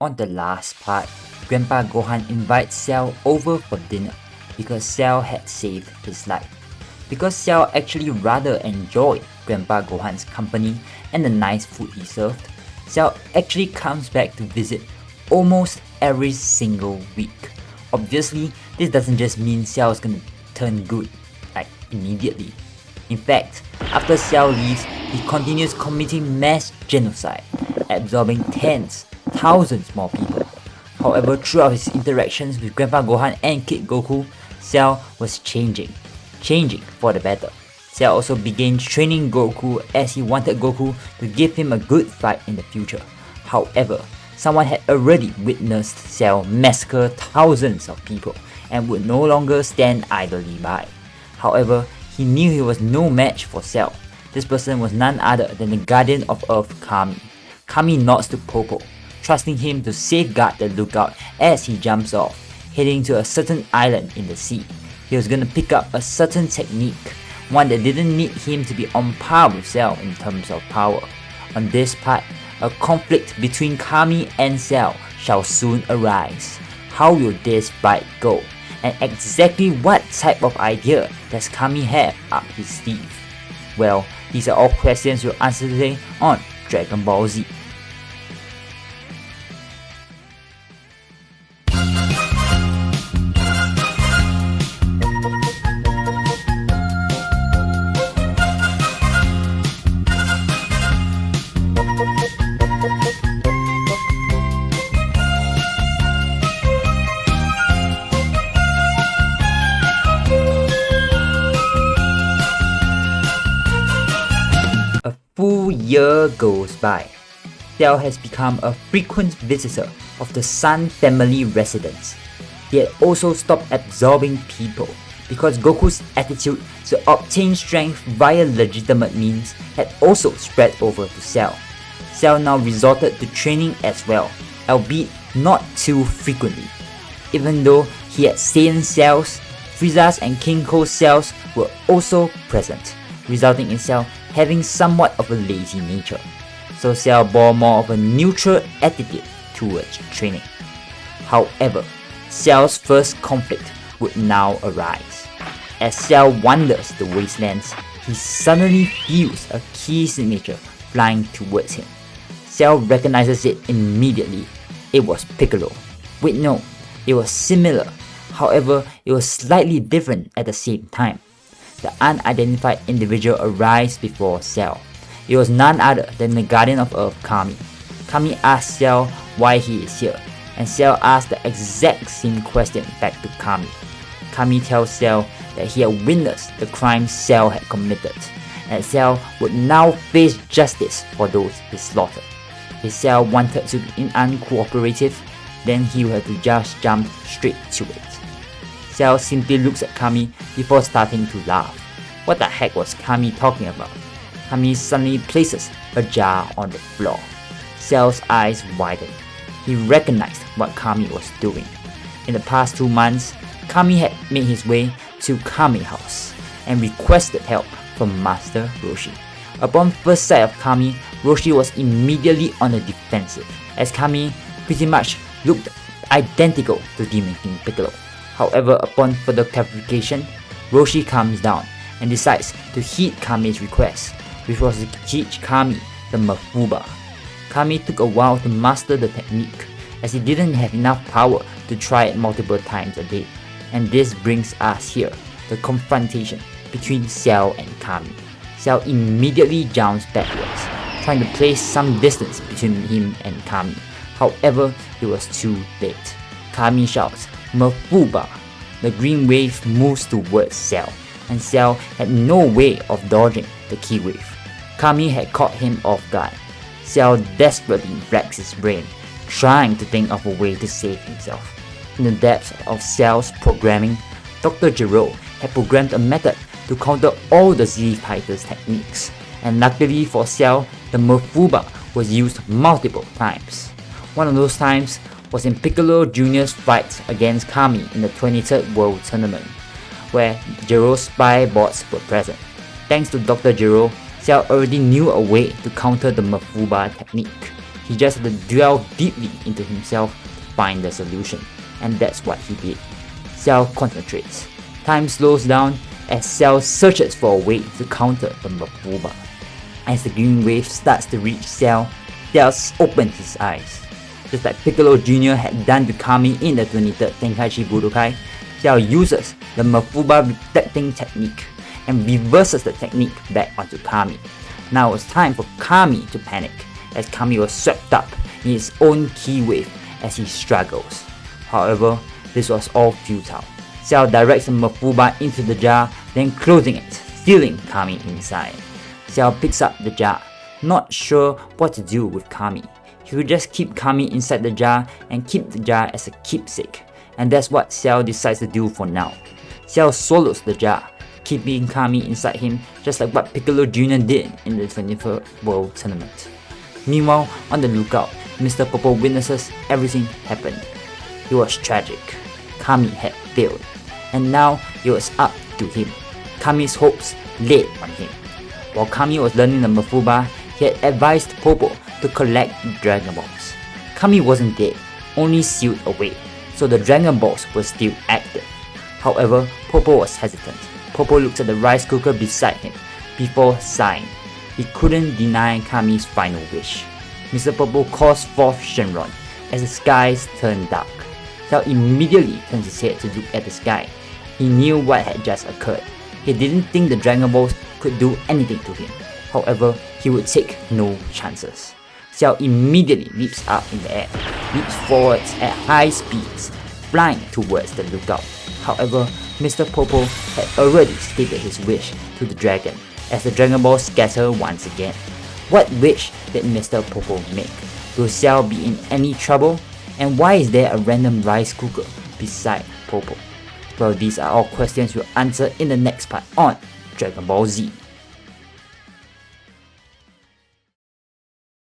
On the last part, Grandpa Gohan invites Cell over for dinner because Cell had saved his life. Because Cell actually rather enjoyed Grandpa Gohan's company and the nice food he served, Cell actually comes back to visit almost every single week. Obviously, this doesn't just mean Cell is gonna turn good, like immediately. In fact, after Cell leaves, he continues committing mass genocide, absorbing tens, thousands more people. However, throughout his interactions with Grandpa Gohan and Kid Goku, Cell was changing for the better. Cell also began training Goku as he wanted Goku to give him a good fight in the future. However, someone had already witnessed Cell massacre thousands of people and would no longer stand idly by. However, he knew he was no match for Cell. This person was none other than the Guardian of Earth Kami. Kami nods to Popo, trusting him to safeguard the lookout as he jumps off, heading to a certain island in the sea. He was gonna pick up a certain technique, one that didn't need him to be on par with Cell in terms of power. On this part, a conflict between Kami and Cell shall soon arise. How will this fight go? And exactly what type of idea does Kami have up his sleeve? Well, these are all questions we'll answer today on Dragon Ball Z. A full year goes by. Cell has become a frequent visitor of the Sun family residence. He had also stopped absorbing people because Goku's attitude to obtain strength via legitimate means had also spread over to Cell. Cell now resorted to training as well, albeit not too frequently. Even though he had Saiyan cells, Frieza's and King Cole's cells were also present, resulting in Cell having somewhat of a lazy nature. So Cell bore more of a neutral attitude towards training. However, Cell's first conflict would now arise. As Cell wanders the wastelands, he suddenly feels a key signature flying towards him. Cell recognizes it immediately. It was Piccolo. Wait, no, it was similar. However, it was slightly different at the same time. The unidentified individual arrives before Cell. It was none other than the Guardian of Earth, Kami. Kami asks Cell why he is here, and Cell asks the exact same question back to Kami. Kami tells Cell that he had witnessed the crimes Cell had committed, and Cell would now face justice for those he slaughtered. If Cell wanted to be uncooperative, then he would have to just jump straight to it. Cell simply looks at Kami before starting to laugh. What the heck was Kami talking about? Kami suddenly places a jar on the floor. Cell's eyes widen. He recognized what Kami was doing. In the past 2 months, Kami had made his way to Kami House and requested help from Master Roshi. Upon first sight of Kami, Roshi was immediately on the defensive, as Kami pretty much looked identical to Demon King Piccolo. However, upon further clarification, Roshi calms down and decides to heed Kami's request, which was to teach Kami the Mafuba. Kami took a while to master the technique, as he didn't have enough power to try it multiple times a day. And this brings us here, the confrontation between Cell and Kami. Cell immediately jumps backwards, trying to place some distance between him and Kami. However, it was too late. Kami shouts, "Mafuba!" The green wave moves towards Cell, and Cell had no way of dodging the key wave. Kami had caught him off guard. Cell desperately racks his brain, trying to think of a way to save himself. In the depths of Cell's programming, Dr. Gero had programmed a method to counter all the Z Fighters techniques, and luckily for Cell, the Mafuba was used multiple times. One of those times was in Piccolo Jr.'s fight against Kami in the 23rd World Tournament, where Gero's spy bots were present. Thanks to Dr. Gero, Cell already knew a way to counter the Mafuba technique. He just had to delve deeply into himself to find the solution, and that's what he did. Cell concentrates. Time slows down as Cell searches for a way to counter the Mafurba. As the green wave starts to reach Cell, Cell opens his eyes. Just like Piccolo Jr. had done to Kami in the 23rd Tenkaichi Budokai, Cell uses the Mafurba reflecting technique and reverses the technique back onto Kami. Now it's time for Kami to panic, as Kami was swept up in his own ki wave as he struggles. However, this was all futile. Cell directs the Mafurba into the jar, then closing it, sealing Kami inside. Cell picks up the jar, not sure what to do with Kami. He could just keep Kami inside the jar and keep the jar as a keepsake, and that's what Cell decides to do for now. Cell swallows the jar, keeping Kami inside him just like what Piccolo Jr. did in the 21st World Tournament. Meanwhile, on the lookout, Mr. Popo witnesses everything happened. It was tragic. Kami had failed, and now it was up to him. Kami's hopes laid on him. While Kami was learning the Mafurba, he had advised Popo to collect Dragon Balls. Kami wasn't dead, only sealed away, so the Dragon Balls were still active. However, Popo was hesitant. Popo looks at the rice cooker beside him before sighing. He couldn't deny Kami's final wish. Mr. Popo calls forth Shenron as the skies turned dark. Cell immediately turns his head to look at the sky. He knew what had just occurred. He didn't think the Dragon Balls could do anything to him. However, he would take no chances. Cell immediately leaps up in the air, leaps forwards at high speeds, flying towards the lookout. However, Mr. Popo had already stated his wish to the dragon, as the Dragon Balls scatter once again. What wish did Mr. Popo make? Will Cell be in any trouble? And why is there a random rice cooker beside Popo? Well, these are all questions we'll answer in the next part on Dragon Ball Z.